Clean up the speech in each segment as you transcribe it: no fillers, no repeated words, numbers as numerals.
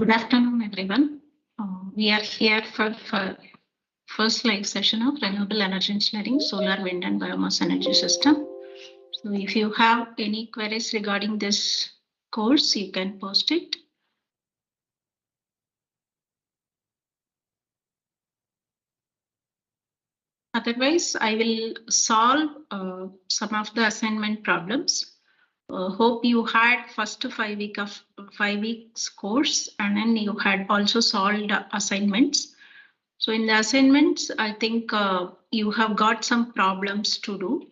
Good afternoon, everyone. We are here for first live session of renewable energy engineering, solar, wind, and biomass energy system. So if you have any queries regarding this course, you can post it. Otherwise, I will solve some of the assignment problems. Hope you had first 5 weeks course, and then you had also solved assignments. So in the assignments, I think you have got some problems to do.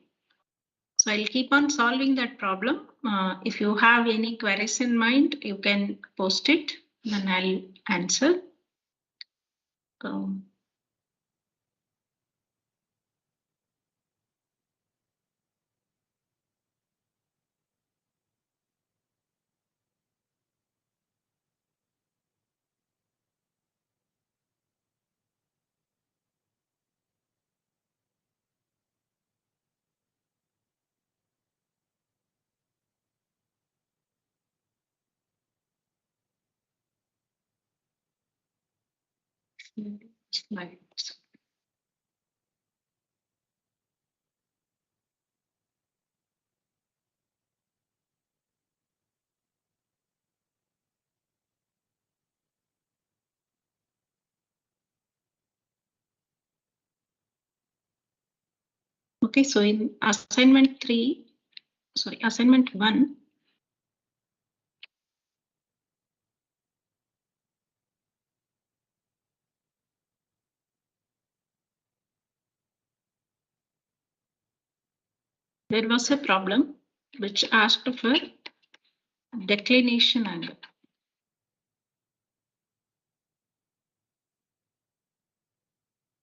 So I'll keep on solving that problem. If you have any queries in mind, you can post it, then I'll answer. Slides. Okay, so in assignment 1, there was a problem which asked for declination angle.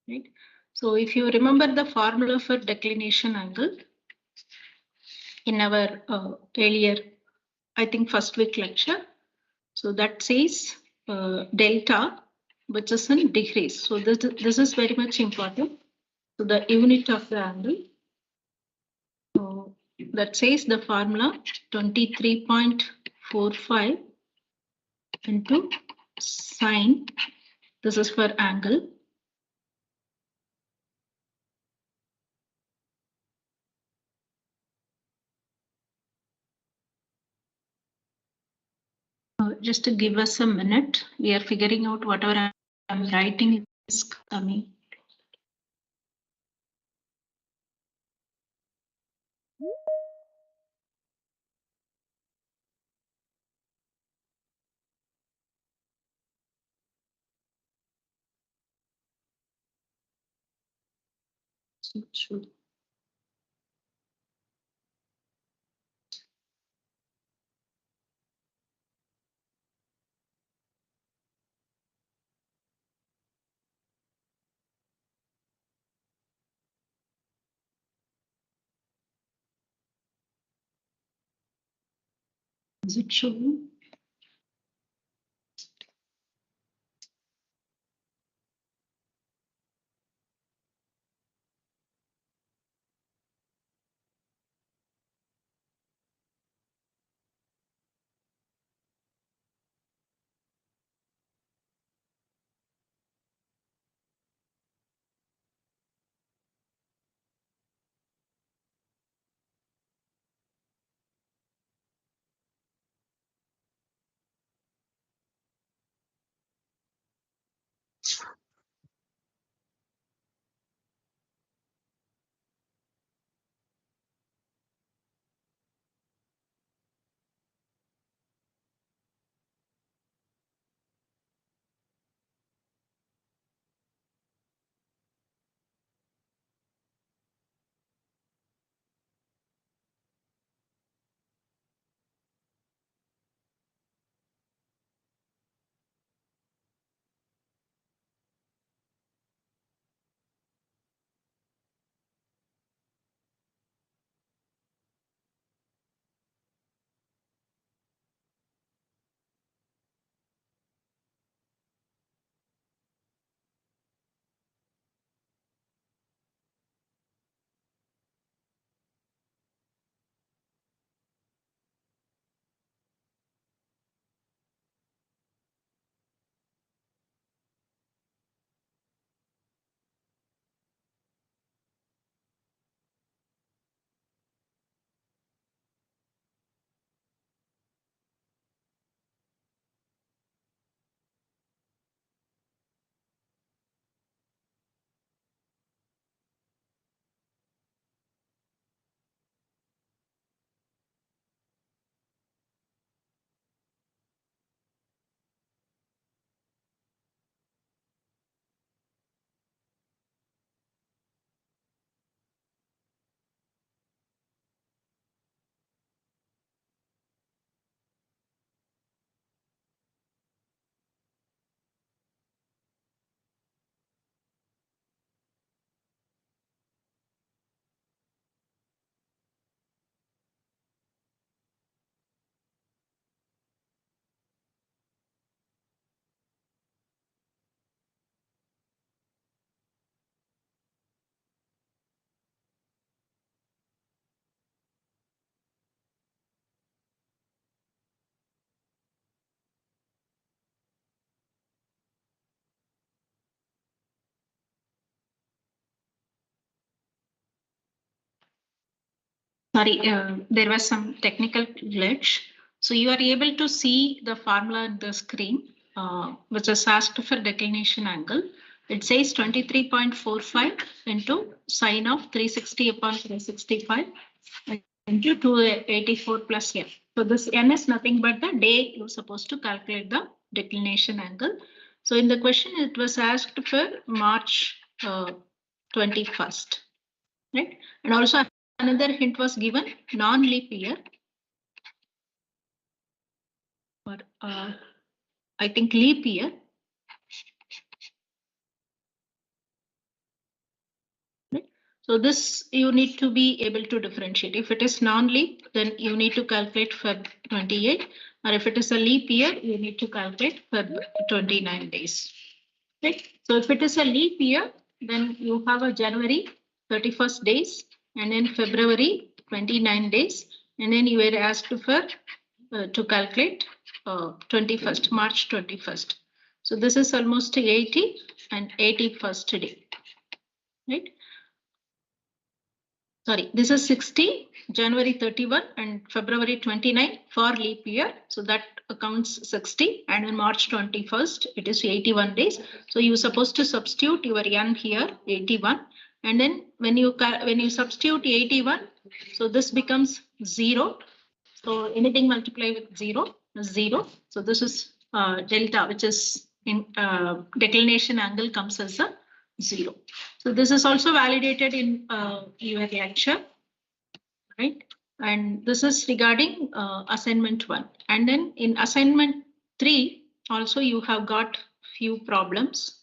Right? So if you remember the formula for declination angle in our earlier, I think first week lecture, so that says delta, which is in degrees. So this is very much important. So the unit of the angle. So that says the formula 23.45 into sine. This is for angle. Just to give us a minute, we are figuring out whatever I'm writing is coming. So it should. Is it showing? Sorry, there was some technical glitch. So you are able to see the formula on the screen, which is asked for declination angle. It says 23.45 into sine of 360 upon 365 into 284 plus n. So this n is nothing but the day you're supposed to calculate the declination angle. So in the question, it was asked for March 21st, right? And also another hint was given, non-leap year, or I think leap year. Right? So this you need to be able to differentiate. If it is non-leap, then you need to calculate for 28, or if it is a leap year, you need to calculate for 29 days. Right? So if it is a leap year, then you have a January 31st days, and then February 29 days, and then you were asked for to calculate 21st, March 21st. So this is almost 80 and 81st day, right? Sorry, this is 60, January 31 and February 29 for leap year. So that accounts 60, and in March 21st, it is 81 days. So you're supposed to substitute your n here, 81. And then when you substitute 81, so this becomes 0. So anything multiply with 0 is 0. So this is delta, which is in declination angle comes as a 0. So this is also validated in your lecture, right? And this is regarding assignment 1. And then in assignment 3, also you have got few problems.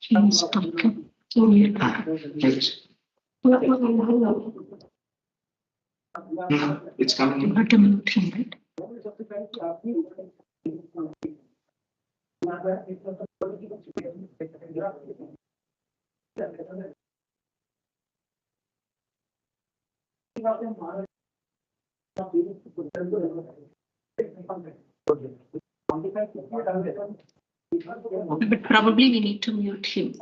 She's talking. It's coming. You have to mute him, right? But probably we need to mute him.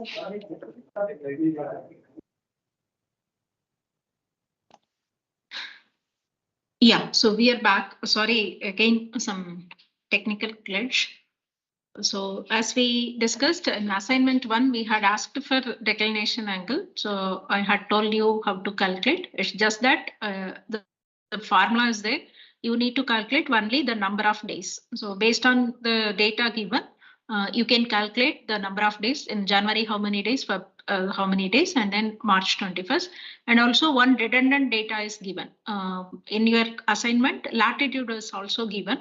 Yeah, so we are back. Sorry, again, some technical glitch. So as we discussed in assignment 1, we had asked for declination angle. So I had told you how to calculate. It's just that the formula is there. You need to calculate only the number of days. So based on the data given, you can calculate the number of days in January, how many days, for how many days, and then March 21st. And also one redundant data is given. In your assignment, latitude is also given.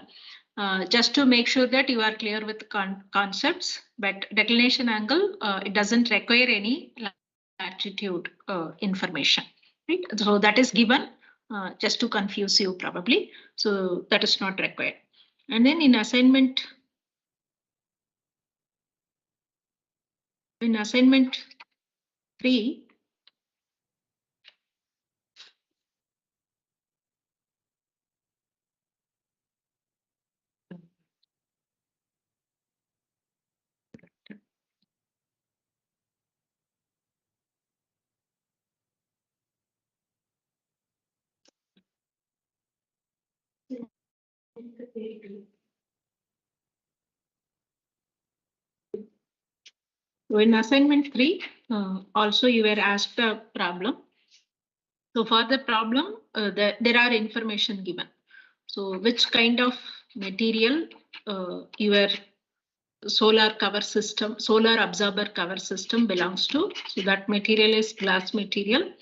Just to make sure that you are clear with concepts, but declination angle, it doesn't require any latitude information, right? So that is given just to confuse you probably. So that is not required. And then in assignment 3, so in assignment 3, also you were asked a problem. So for the problem, there are information given. So which kind of material your solar cover system, solar absorber cover system belongs to. So that material is glass material.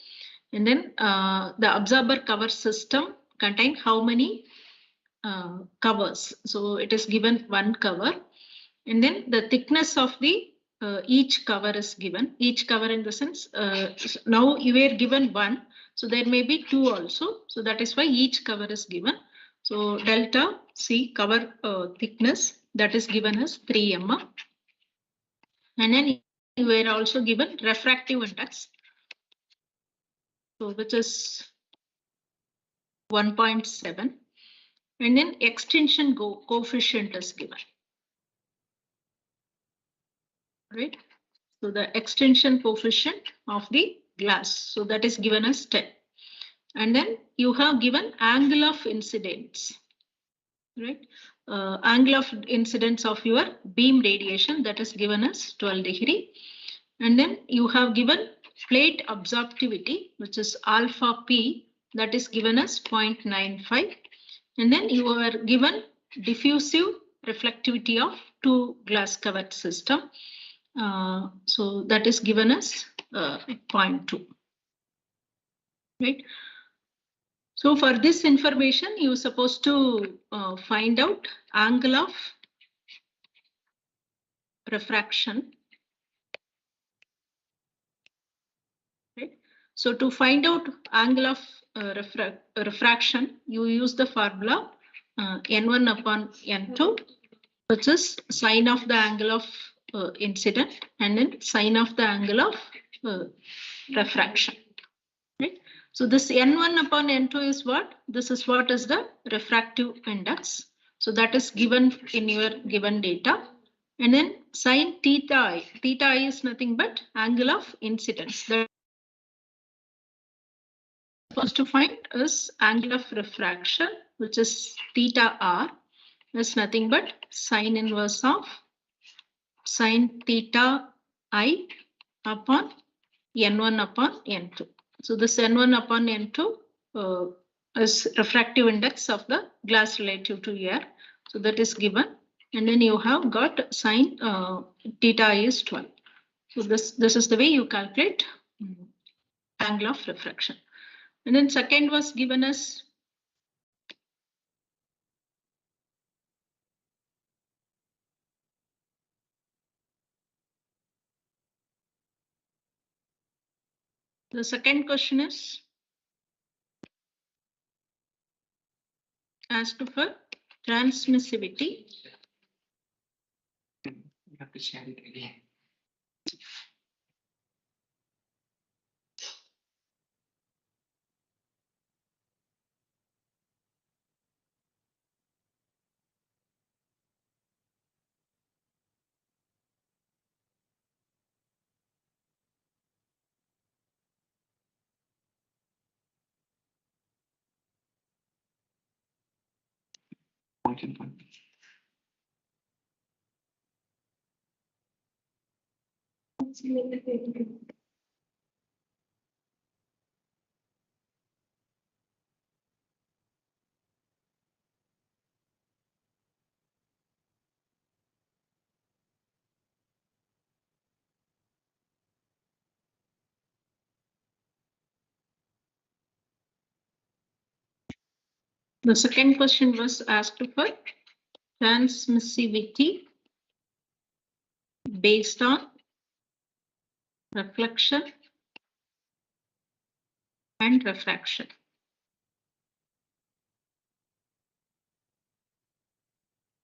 And then the absorber cover system contain how many covers. So it is given one cover. And then the thickness of the each cover is given. Each cover in the sense, now you were given one. So there may be two also. So that is why each cover is given. So delta C cover thickness, that is given as 3 mm. And then you were also given refractive index, so which is 1.7. And then extinction coefficient is given, right? So the extinction coefficient of the glass. So that is given as 10. And then you have given angle of incidence, right? Angle of incidence of your beam radiation, that is given as 12 degree. And then you have given plate absorptivity, which is alpha P, that is given as 0.95. And then you are given diffusive reflectivity of 2 glass covered system. So that is given as 0.2. Right. So for this information, you're supposed to find out angle of refraction. Right. So to find out angle of refraction, you use the formula N1 upon N2, which is sine of the angle of incident and then sine of the angle of refraction. Right. So this N1 upon N2 is what? This is what is the refractive index. So that is given in your given data. And then sine theta I. Theta I is nothing but angle of incidence. The first to find is angle of refraction, which is theta R. Is nothing but sine inverse of sine theta I upon N1 upon N2. So this N1 upon N2 is refractive index of the glass relative to air. So that is given. And then you have got sine theta I is 12. So this is the way you calculate angle of refraction. And then second was given as the second question is asked for transmissivity. You have to share it again. The second question was asked for transmissivity based on reflection and refraction.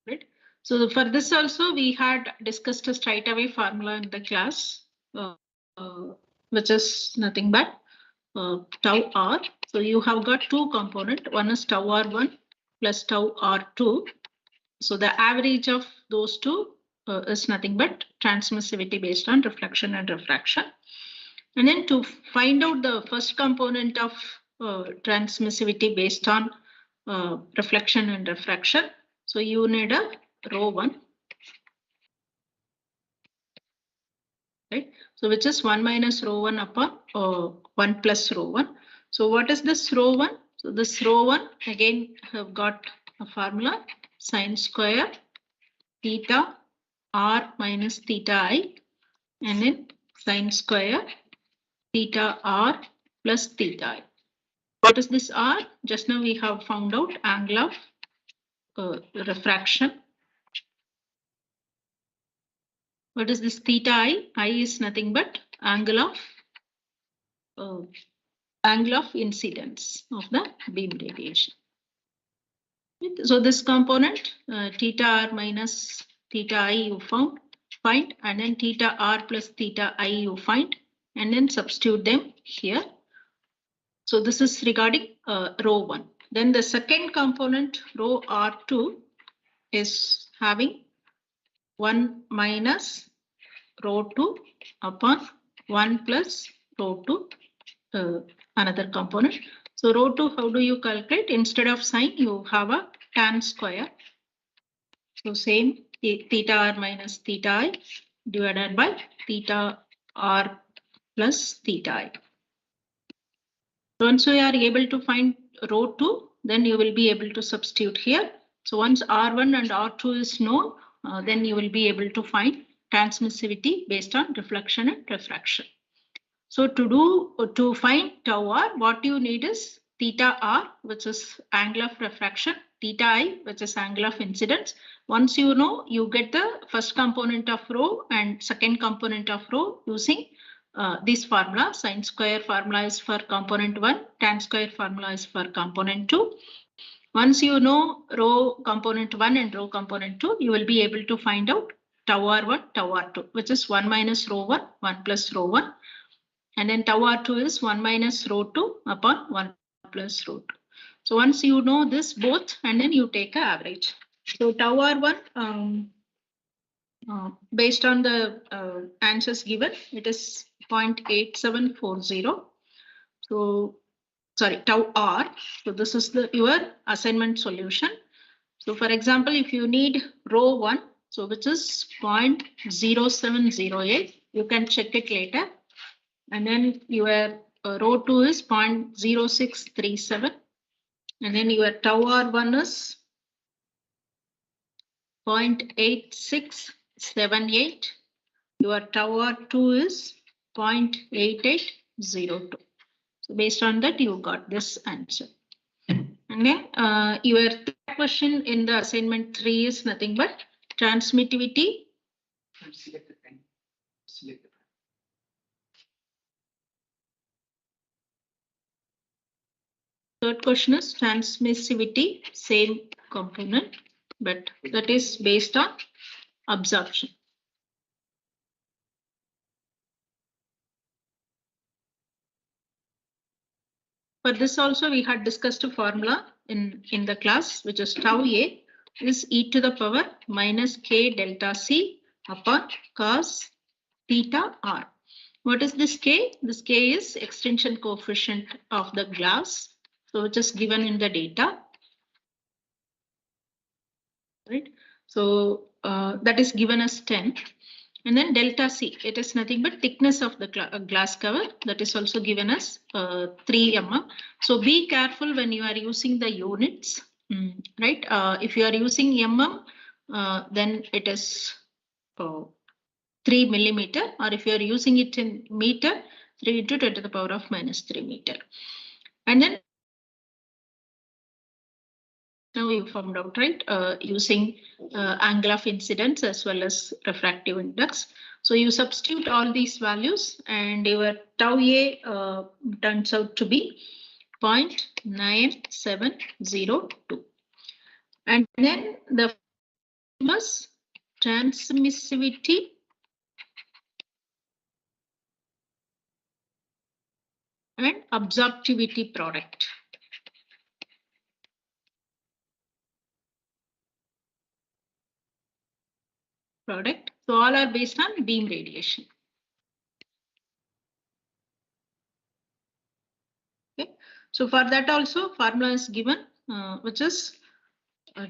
Right. So for this also we had discussed a straight away formula in the class, which is nothing but tau R. So you have got two components. One is tau R1 plus tau R2. So the average of those two is nothing but transmissivity based on reflection and refraction. And then to find out the first component of transmissivity based on reflection and refraction, so you need a ρ1, right? So which is 1 minus ρ1 upon 1 plus ρ1. So what is this ρ1? So this ρ1 again have got a formula sine square theta r minus theta I and then sine square theta r plus theta I. What is this r? Just now we have found out angle of refraction. What is this theta I? I is nothing but angle of incidence of the beam radiation. So this component theta r minus theta I you find and then theta r plus theta I you find and then substitute them here. So this is regarding ρ1. Then the second component rho R2 is having 1 minus ρ2 upon 1 plus ρ2. another component. So rho 2, how do you calculate? Instead of sine, you have a tan square. So same theta r minus theta I divided by theta r plus theta I. Once we are able to find rho 2, then you will be able to substitute here. So once R1 and R2 is known, then you will be able to find transmissivity based on reflection and refraction. So to find tau R, what you need is theta R, which is angle of refraction, theta I, which is angle of incidence. Once you know, you get the first component of rho and second component of rho using this formula. Sine square formula is for component 1, tan square formula is for component 2. Once you know rho component 1 and rho component 2, you will be able to find out tau R1, tau R2, which is 1 minus rho 1, 1 plus rho 1. And then tau R2 is 1 minus rho 2 upon 1 plus rho 2. So once you know this both, and then you take an average. So tau R1, based on the answers given, it is 0.8740. So sorry, tau R. So this is your assignment solution. So for example, if you need rho 1, so which is 0.0708, you can check it later. And then your rho 2 is 0.0637. And then your tau R1 is 0.8678. Your tau R2 is 0.8802. So based on that, you got this answer. And then your third question in the assignment 3 is nothing but transmittivity. Select the pen. Select the pen. Third question is transmissivity, same component, but that is based on absorption. For this also, we had discussed a formula in the class, which is tau A is e to the power minus k delta C upon cos theta R. What is this k? This k is extinction coefficient of the glass, so which is given in the data. Right. So that is given as 10. And then delta C, it is nothing but thickness of the glass cover, that is also given as 3 mm. So be careful when you are using the units, right? If you are using mm, then it is 3 millimeter, or if you are using it in meter, 3 into 10 to the power of minus 3 meter. And then now you found out, right, using angle of incidence as well as refractive index. So you substitute all these values and your tau A turns out to be 0.9702. And then the famous transmissivity and absorptivity product. So all are based on beam radiation. Okay. So for that also formula is given, which is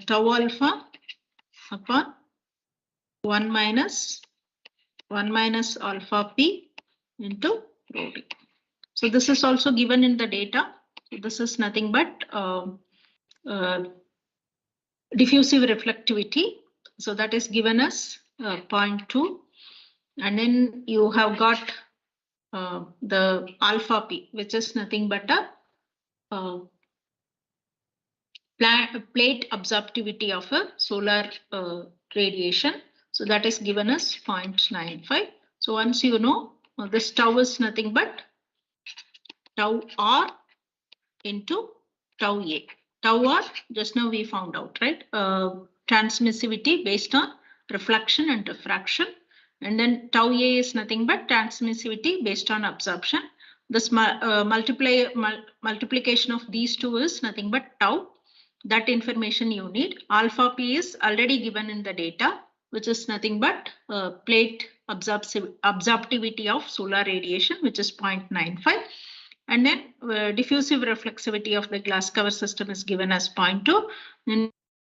tau alpha upon 1 minus alpha p into rho d. So this is also given in the data. So this is nothing but diffusive reflectivity. So that is given as 0.2, and then you have got the alpha p, which is nothing but a plate absorptivity of a solar radiation. So that is given as 0.95. So once you know, this tau is nothing but tau R into tau A. Tau R, just now we found out, right? Transmissivity based on reflection and refraction. And then tau A is nothing but transmissivity based on absorption. This multiplication of these two is nothing but tau. That information you need. Alpha p is already given in the data, which is nothing but plate absorptivity of solar radiation, which is 0.95. And then diffusive reflexivity of the glass cover system is given as 0.2. Then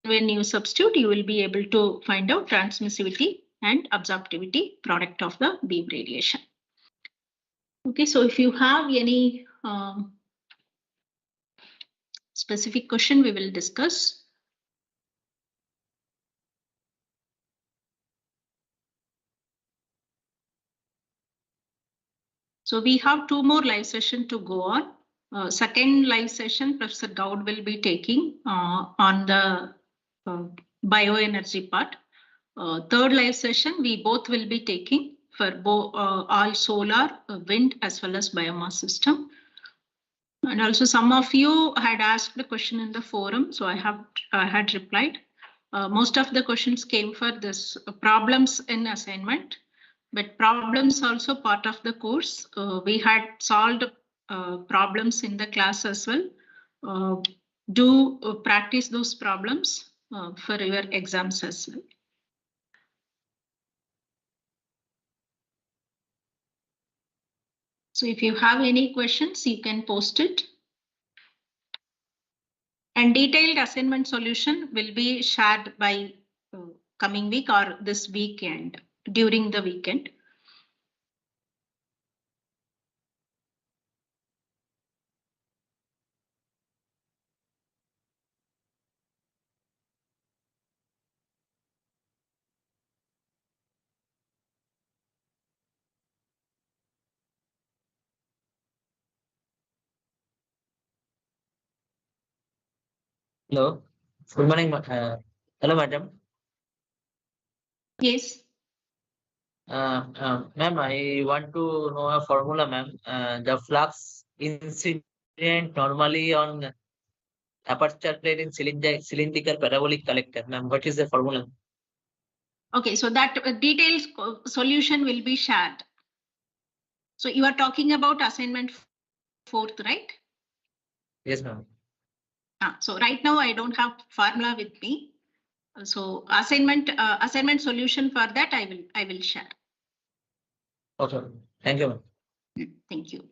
when you substitute, you will be able to find out transmissivity and absorptivity product of the beam radiation. Okay, so if you have any specific question, we will discuss. So we have 2 more live sessions to go on. Second live session, Professor Gaud will be taking on the bioenergy part. Third live session, we both will be taking for all solar, wind, as well as biomass system. And also some of you had asked the question in the forum, so I had replied. Most of the questions came for this problems in assignment, but problems also part of the course. We had solved problems in the class as well. Do practice those problems for your exams as well. So if you have any questions, you can post it. And detailed assignment solution will be shared by coming week or this weekend, during the weekend. Hello. Good morning. Hello, madam. Yes. Ma'am, I want to know a formula, ma'am. The flux incident normally on aperture plate in cylindrical parabolic collector. Ma'am, what is the formula? Okay, so that detailed solution will be shared. So you are talking about assignment 4th, right? Yes, ma'am. So right now I don't have formula with me. So assignment solution for that I will share. Okay. Thank you, ma'am. Thank you.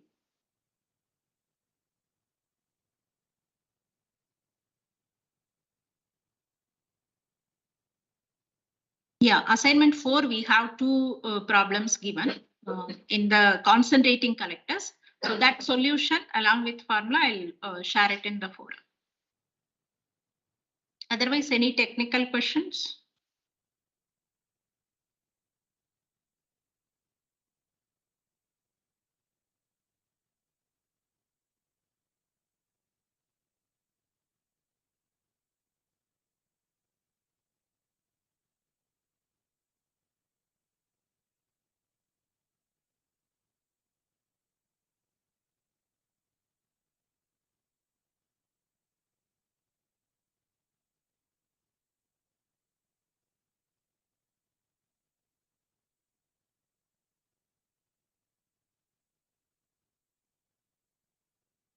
Yeah, assignment 4, we have 2 problems given in the concentrating collectors. So that solution along with formula, I'll share it in the forum. Otherwise, any technical questions?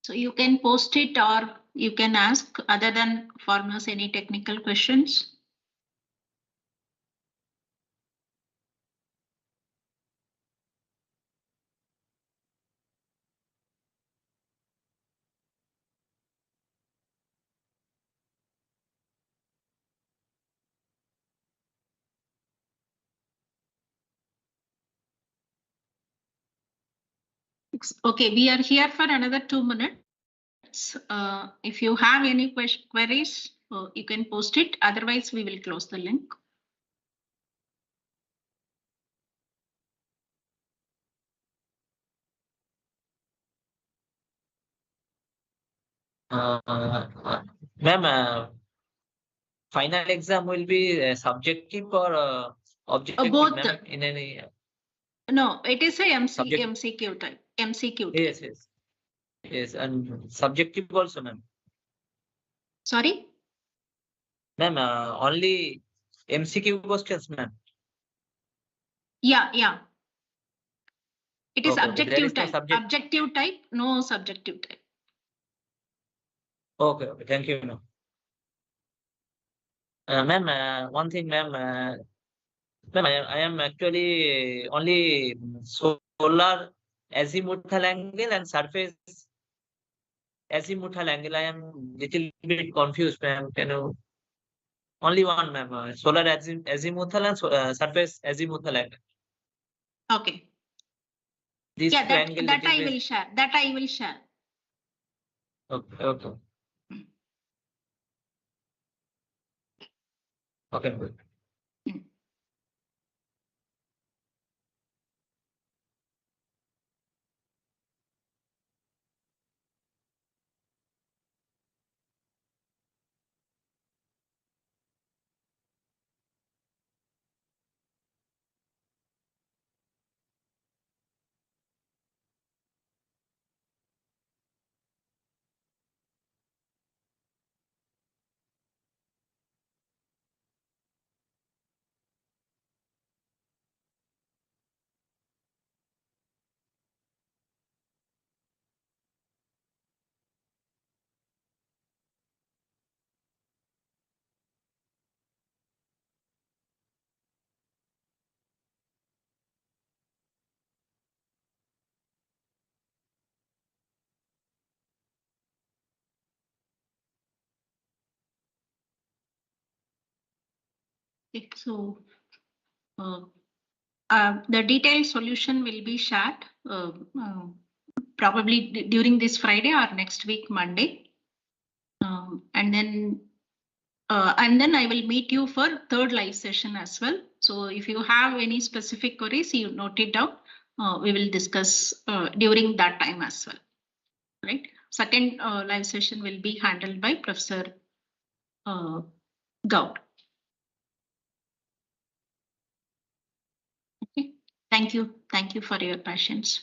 So you can post it or you can ask other than formulas any technical questions. Okay, we are here for another 2 minutes. If you have any queries, you can post it. Otherwise, we will close the link. Ma'am, final exam will be subjective or objective, Both. ma'am, in any? No, it is a MCQ type. MCQ type. Yes, yes. Yes, and subjective also, ma'am. Sorry? Ma'am, only MCQ questions, ma'am. Yeah. It is Okay, objective type. Objective type, no subjective type. Okay, thank you, ma'am. Ma'am, one thing, ma'am. Ma'am, I am actually only solar azimuthal angle and surface azimuthal angle. I am little bit confused, ma'am. Can you only one, ma'am? Solar azimuthal and surface azimuthal angle. Okay. These Yeah, two angle that little I bit. will share. That I will share. Okay. Okay. Okay. Good. Mm. Okay, so the detailed solution will be shared probably during this Friday or next week, Monday. And then I will meet you for third live session as well. So if you have any specific queries, you note it down. We will discuss during that time as well. Right. Second live session will be handled by Professor Gaud. Okay. Thank you. Thank you for your patience.